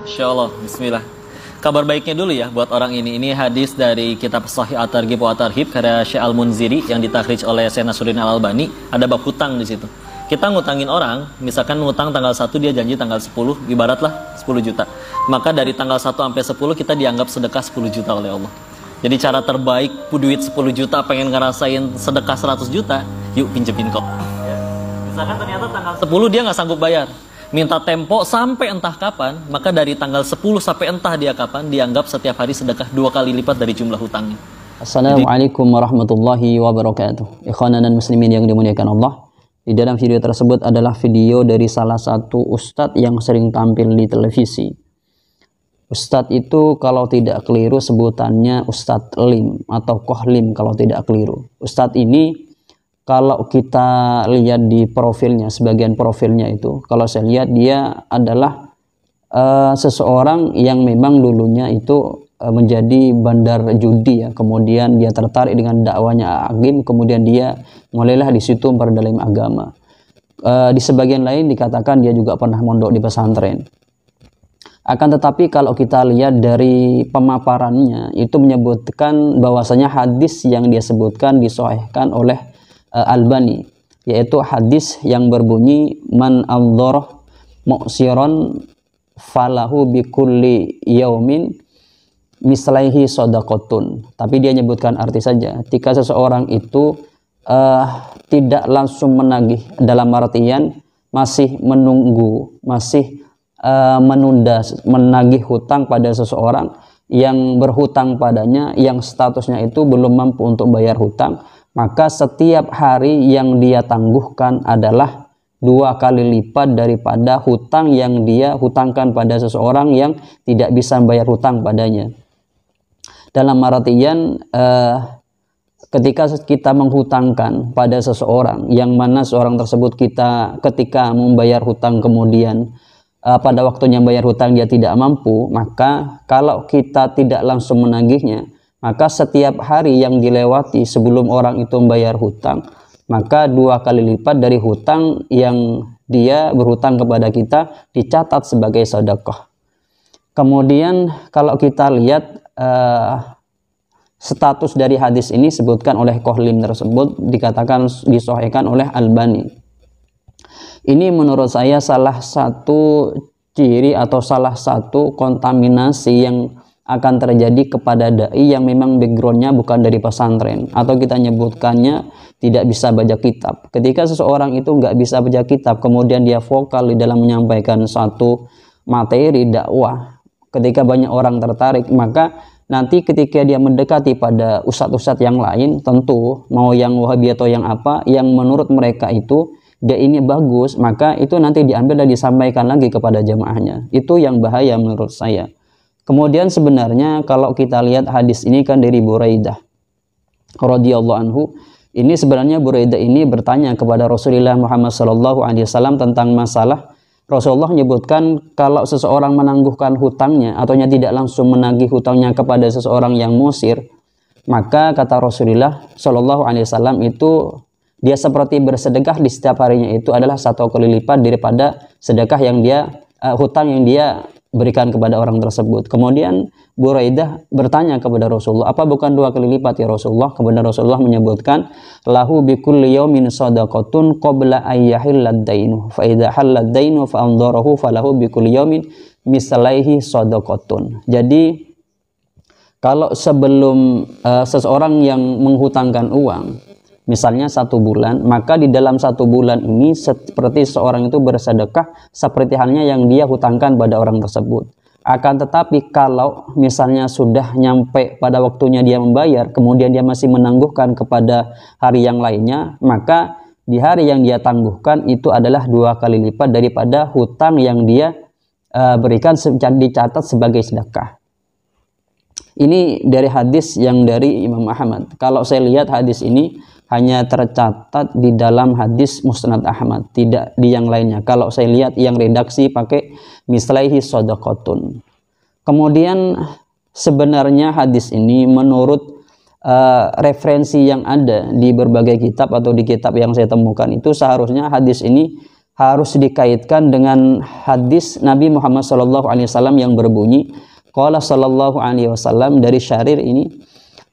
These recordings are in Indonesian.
Insyaallah, bismillah. Kabar baiknya dulu ya buat orang ini. Ini hadis dari kitab Sahih At-Targhib wa At-Tarhib karya Syekh Al-Munziri yang ditakhrij oleh Syekh Nasruddin Al-Albani. Ada bab hutang di situ. Kita ngutangin orang, misalkan ngutang tanggal 1 dia janji tanggal 10, ibaratlah 10 juta. Maka dari tanggal 1 sampai 10 kita dianggap sedekah 10 juta oleh Allah. Jadi cara terbaik duit 10 juta pengen ngerasain sedekah 100 juta, yuk pinjemin kok. Misalkan ternyata tanggal 10 dia nggak sanggup bayar, minta tempo sampai entah kapan, maka dari tanggal 10 sampai entah dia kapan dianggap setiap hari sedekah 2 kali lipat dari jumlah hutangnya. Assalamualaikum warahmatullahi wabarakatuh. Ikhwanan dan muslimin yang dimuliakan Allah. Di dalam video tersebut adalah video dari salah satu ustadz yang sering tampil di televisi. Ustadz itu kalau tidak keliru sebutannya Ustadz Lim atau Kohlim kalau tidak keliru. Ustadz ini kalau kita lihat di profilnya, sebagian profilnya itu, kalau saya lihat dia adalah seseorang yang memang dulunya itu menjadi bandar judi ya. Kemudian dia tertarik dengan dakwanya Agim, kemudian dia mulailah di situ memperdalam agama. Di sebagian lain dikatakan dia juga pernah mondok di pesantren. Akan tetapi kalau kita lihat dari pemaparannya itu menyebutkan bahwasanya hadis yang dia sebutkan disahihkan oleh Albani, yaitu hadis yang berbunyi man anzara mu'siran falahu bikulli yaumin mislaihi shadaqatun. Tapi dia menyebutkan arti saja. Jika seseorang itu tidak langsung menagih, dalam artian masih menunggu, masih menunda menagih hutang pada seseorang yang berhutang padanya, yang statusnya itu belum mampu untuk bayar hutang, maka setiap hari yang dia tangguhkan adalah 2 kali lipat daripada hutang yang dia hutangkan pada seseorang yang tidak bisa membayar hutang padanya. Dalam artian ketika kita menghutangkan pada seseorang yang mana seorang tersebut kita ketika membayar hutang kemudian pada waktunya bayar hutang dia tidak mampu, maka kalau kita tidak langsung menagihnya, maka setiap hari yang dilewati sebelum orang itu membayar hutang, maka 2 kali lipat dari hutang yang dia berhutang kepada kita dicatat sebagai sedekah. Kemudian kalau kita lihat status dari hadis ini sebutkan oleh Kohlim tersebut dikatakan disahihkan oleh Albani. Ini menurut saya salah satu ciri atau salah satu kontaminasi yang akan terjadi kepada dai yang memang backgroundnya bukan dari pesantren, atau kita nyebutkannya tidak bisa baca kitab. Ketika seseorang itu nggak bisa baca kitab, kemudian dia vokal di dalam menyampaikan suatu materi dakwah, ketika banyak orang tertarik, maka nanti ketika dia mendekati pada ustadz-ustadz yang lain, tentu mau yang Wahabi atau yang apa, yang menurut mereka itu dia ini bagus, maka itu nanti diambil dan disampaikan lagi kepada jamaahnya. Itu yang bahaya menurut saya. Kemudian sebenarnya kalau kita lihat hadis ini kan dari Buraidah radhiyallahu anhu. Ini sebenarnya Buraidah ini bertanya kepada Rasulullah Muhammad SAW tentang masalah. Rasulullah menyebutkan kalau seseorang menangguhkan hutangnya atau tidak langsung menagih hutangnya kepada seseorang yang musir, maka kata Rasulullah SAW itu dia seperti bersedekah di setiap harinya itu adalah 1 kali lipat daripada sedekah yang dia hutang yang dia berikan kepada orang tersebut. Kemudian Buraidah bertanya kepada Rasulullah, apa bukan 2 kali lipat ya Rasulullah? Kemudian Rasulullah menyebutkan lahu bikulli yaumin shadaqatun qabla ayyahillad dainu fa idza hallad dainu fa anzarahu falahu bikulli yaumin mislaihi shadaqatun. Jadi kalau sebelum seseorang yang menghutangkan uang misalnya 1 bulan, maka di dalam 1 bulan ini seperti seorang itu bersedekah seperti halnya yang dia hutangkan pada orang tersebut. Akan tetapi kalau misalnya sudah nyampe pada waktunya dia membayar, kemudian dia masih menangguhkan kepada hari yang lainnya, maka di hari yang dia tangguhkan itu adalah 2 kali lipat daripada hutang yang dia berikan dicatat sebagai sedekah. Ini dari hadis yang dari Imam Ahmad. Kalau saya lihat hadis ini hanya tercatat di dalam hadis Musnad Ahmad, tidak di yang lainnya. Kalau saya lihat yang redaksi pakai mislaihi shadaqatun. Kemudian sebenarnya hadis ini menurut referensi yang ada di berbagai kitab atau di kitab yang saya temukan itu seharusnya hadis ini harus dikaitkan dengan hadis Nabi Muhammad SAW yang berbunyi, qala sallallahu alaihi wasallam, dari Syarir ini,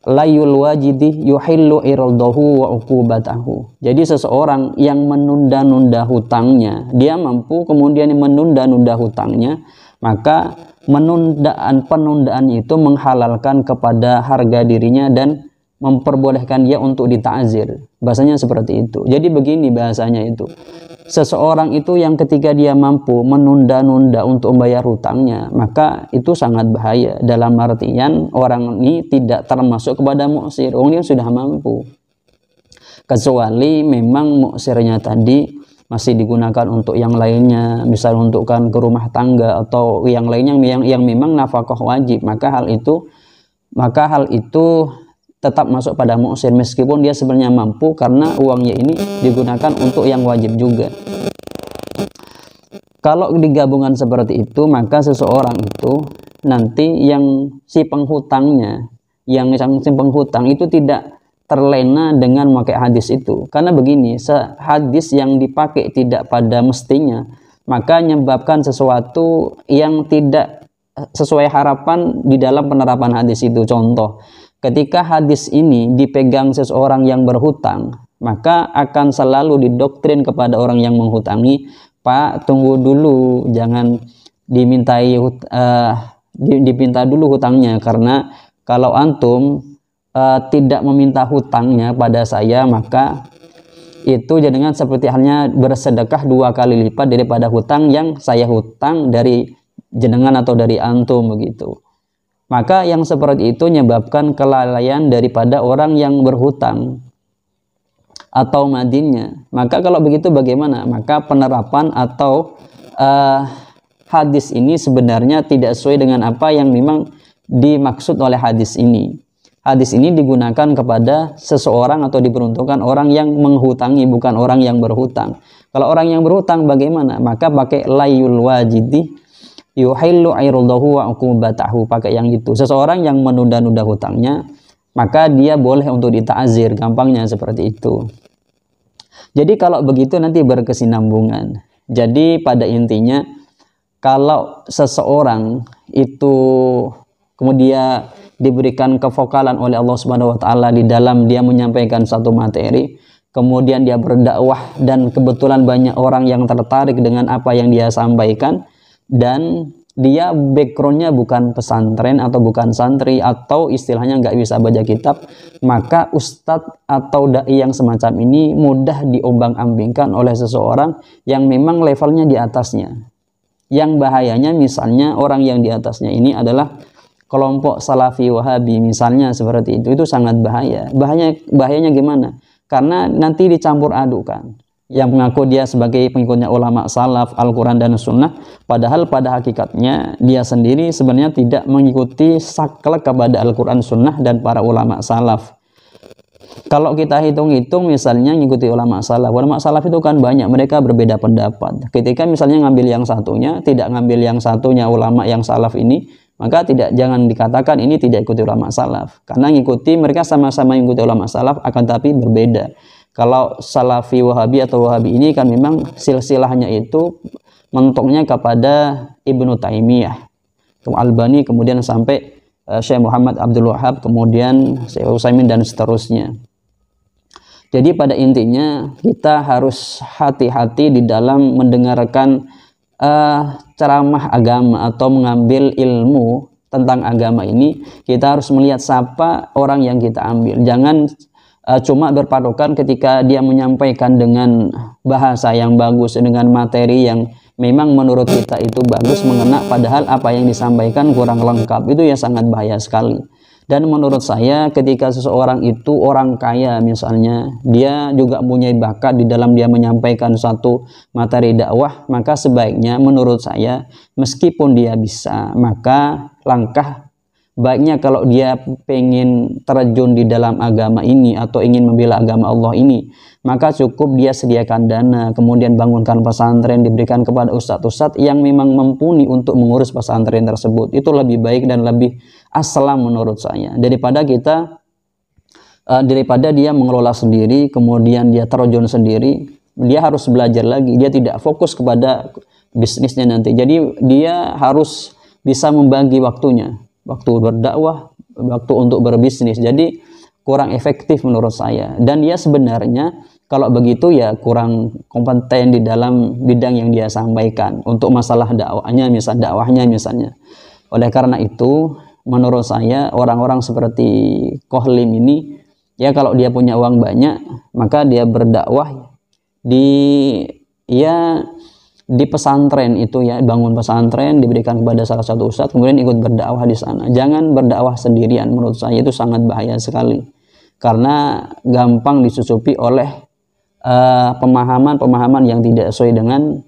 layul wajidi yuhillu irdahu wa uqubatahu. Jadi seseorang yang menunda-nunda hutangnya, dia mampu kemudian menunda-nunda hutangnya, maka penundaan itu menghalalkan kepada harga dirinya dan memperbolehkan dia untuk dita'zir. Bahasanya seperti itu. Jadi begini bahasanya itu. Seseorang itu yang ketika dia mampu menunda-nunda untuk membayar hutangnya, maka itu sangat bahaya. Dalam artian orang ini tidak termasuk kepada mu'sir. Orang dia sudah mampu. Kecuali memang mu'sirnya tadi masih digunakan untuk yang lainnya, misal untukkan ke rumah tangga atau yang lainnya yang memang nafkah wajib, maka hal itu tetap masuk pada mu'sir meskipun dia sebenarnya mampu, karena uangnya ini digunakan untuk yang wajib juga. Kalau digabungkan seperti itu, maka seseorang itu nanti yang si penghutang itu tidak terlena dengan memakai hadis itu. Karena begini, hadis yang dipakai tidak pada mestinya, maka menyebabkan sesuatu yang tidak sesuai harapan di dalam penerapan hadis itu. Contoh, ketika hadis ini dipegang seseorang yang berhutang, maka akan selalu didoktrin kepada orang yang menghutangi, Pak, tunggu dulu, jangan dipinta dulu hutangnya, karena kalau antum tidak meminta hutangnya pada saya, maka itu jadinya seperti halnya bersedekah 2 kali lipat daripada hutang yang saya hutang dari jenengan atau dari antum begitu. Maka yang seperti itu menyebabkan kelalaian daripada orang yang berhutang atau madinnya. Maka kalau begitu bagaimana? Maka penerapan atau hadis ini sebenarnya tidak sesuai dengan apa yang memang dimaksud oleh hadis ini. Hadis ini digunakan kepada seseorang atau diperuntukkan orang yang menghutangi, bukan orang yang berhutang. Kalau orang yang berhutang bagaimana? Maka pakai layul wajidi yuhillu irdahu wa uqubatahu, pakai yang itu. Seseorang yang menunda-nunda hutangnya, maka dia boleh untuk dita'zir, gampangnya seperti itu. Jadi kalau begitu nanti berkesinambungan. Jadi pada intinya, kalau seseorang itu kemudian diberikan kevokalan oleh Allah Subhanahu wa taala di dalam dia menyampaikan satu materi, kemudian dia berdakwah dan kebetulan banyak orang yang tertarik dengan apa yang dia sampaikan, dan dia backgroundnya bukan pesantren atau bukan santri atau istilahnya nggak bisa baca kitab, maka ustadz atau dai yang semacam ini mudah diombang-ambingkan oleh seseorang yang memang levelnya di atasnya. Yang bahayanya misalnya orang yang di atasnya ini adalah kelompok Salafi Wahabi misalnya, seperti itu sangat bahaya. Bahayanya gimana? Karena nanti dicampur adukan. Yang mengaku dia sebagai pengikutnya ulama salaf, Al-Quran dan Sunnah, padahal pada hakikatnya dia sendiri sebenarnya tidak mengikuti saklek kepada Al-Quran, Sunnah dan para ulama salaf. Kalau kita hitung-hitung misalnya mengikuti ulama salaf itu kan banyak, mereka berbeda pendapat. Ketika misalnya ngambil yang satunya, tidak ngambil yang satunya ulama yang salaf ini, maka jangan dikatakan ini tidak ikuti ulama salaf, karena mereka sama-sama mengikuti ulama salaf, akan tapi berbeda. Kalau Salafi Wahabi atau Wahabi ini kan memang silsilahnya itu mentoknya kepada Ibnu Taimiyah, Al-Albani, kemudian sampai Syekh Muhammad Abdul Wahab, kemudian Syekh Utsaimin dan seterusnya. Jadi pada intinya kita harus hati-hati di dalam mendengarkan ceramah agama atau mengambil ilmu tentang agama ini. Kita harus melihat siapa orang yang kita ambil. Jangan cuma berpatokan ketika dia menyampaikan dengan bahasa yang bagus, dengan materi yang memang menurut kita itu bagus, mengena, padahal apa yang disampaikan kurang lengkap. Itu ya sangat bahaya sekali. Dan menurut saya ketika seseorang itu orang kaya misalnya, dia juga mempunyai bakat di dalam dia menyampaikan suatu materi dakwah, maka sebaiknya menurut saya meskipun dia bisa, maka langkah baiknya kalau dia pengen terjun di dalam agama ini atau ingin membela agama Allah ini, maka cukup dia sediakan dana, kemudian bangunkan pesantren, diberikan kepada ustadz-ustadz yang memang mumpuni untuk mengurus pesantren tersebut. Itu lebih baik dan lebih aslam menurut saya, daripada dia mengelola sendiri, kemudian dia terjun sendiri, dia harus belajar lagi, dia tidak fokus kepada bisnisnya nanti. Jadi dia harus bisa membagi waktunya, waktu berdakwah, waktu untuk berbisnis. Jadi kurang efektif menurut saya, dan dia sebenarnya kalau begitu ya kurang kompeten di dalam bidang yang dia sampaikan untuk masalah dakwahnya misalnya. Oleh karena itu menurut saya orang-orang seperti Kohlim ini ya, kalau dia punya uang banyak maka dia berdakwah di pesantren itu ya, bangun pesantren, diberikan kepada salah satu ustadz, kemudian ikut berdakwah di sana. Jangan berdakwah sendirian, menurut saya itu sangat bahaya sekali, karena gampang disusupi oleh pemahaman yang tidak sesuai dengan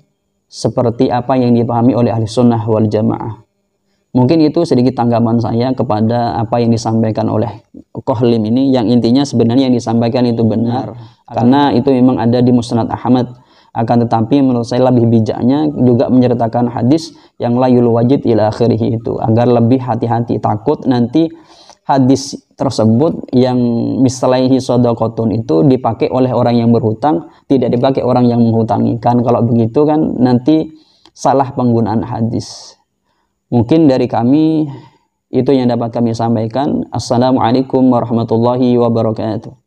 seperti apa yang dipahami oleh ahli sunnah wal jamaah. Mungkin itu sedikit tanggapan saya kepada apa yang disampaikan oleh Kohlim ini, yang intinya sebenarnya yang disampaikan itu benar, karena itu memang ada di Musnad Ahmad. Akan tetapi menurut saya lebih bijaknya juga menyertakan hadis yang la yul wajid ila akhirih itu, agar lebih hati-hati, takut nanti hadis tersebut yang misalaihi shadaqatun itu dipakai oleh orang yang berhutang, tidak dipakai orang yang menghutangi. Kan kalau begitu kan nanti salah penggunaan hadis. Mungkin dari kami itu yang dapat kami sampaikan. Assalamualaikum warahmatullahi wabarakatuh.